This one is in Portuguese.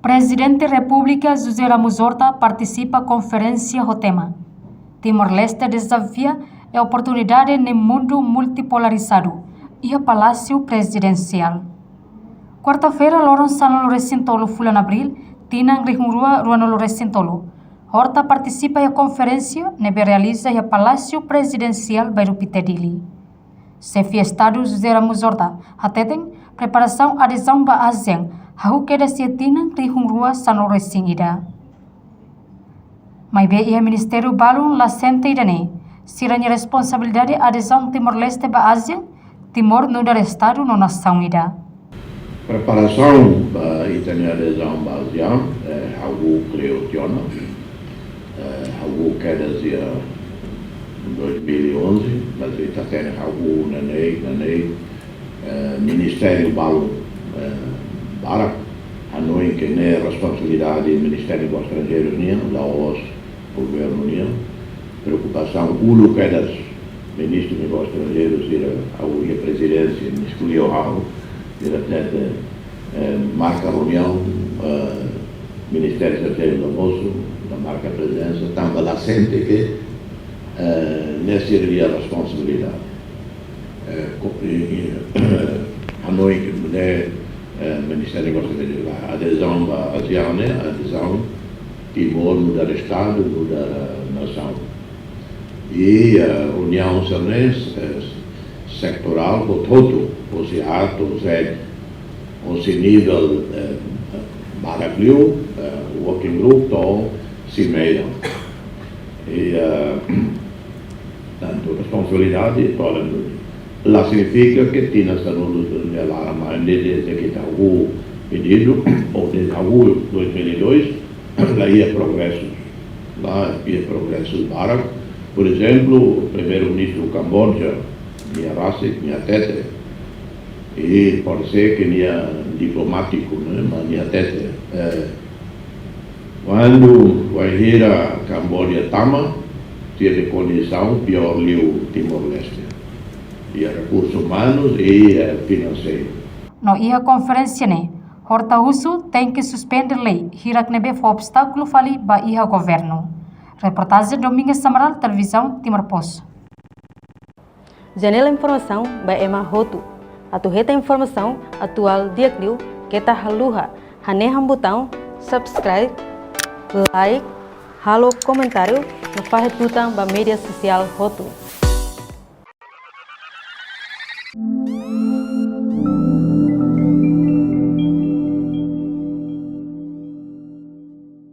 Presidente da República José Ramos Horta participa da conferência do tema Timor-Leste desafia a oportunidade no mundo multipolarizado e o Palácio Presidencial. Quarta-feira, Lourenço no Recintolo, Fulan Abril, Tinang Rihungrua, Ruano Recintolo. Horta participa da conferência que realiza no Palácio Presidencial Bairupitedili. Chefe Estado José Ramos Horta, atendem preparação adesão da ASEAN, hau queda se Tinang Rihungrua Sano Recingida. Mas bem, o Ministério Balun la sente idane, siranya responsabilidade adesão Timor-Leste ba ASEAN, Timor não dar Estado não nação ida. Preparação para a adesão ba ASEAN, hau creationa, hau queda se 2011, mas está tendo hau nanei, Ministério Balun Barak, Hanoi que não é responsabilidade do Ministério dos Estrangeiros nem Laos governo união, preocupação uno cada ministro dos estrangeiros ir a presidência escolheu algo ir até marca reunião Ministério Estrangeiro do Moço da marca presença também lá sente que não seria responsabilidade Hanoi que não é Ministério dos Estrangeiros adesão à ASEAN adesão Timor no dar Estado, no dar nação. E a União Cernense sectoral, o todo, o SEAT, o ZED, o nível Baragliu, o Working Group, o CIMEIA. E, tanto, responsabilidade, lá significa que tinha essa lá, mas desde que está o pedido, ou desde o 2002, lá ia progressos Barak, por exemplo, o primeiro-ministro do Camboja, Nia Rasik, Nia Tete, e pode ser que Nia diplomático, né, mas Nia Tete. Quando vai ir a Camboja Tama, teve condição pior liu Timor-Leste, e recursos humanos e financeiro. No ia conferência, né? Horta Uso tem que suspender lei, hirak nebe foi obstáculo fali ba iha governo. Reportagem Domingues Samaral, Televisão Timor Post. Janela informação ba Emma Hotu. Atuheta informação atual diakliu kita haluha. Haneham botão subscribe, like, halo comentário no fahet botão ba media sosial Hotu.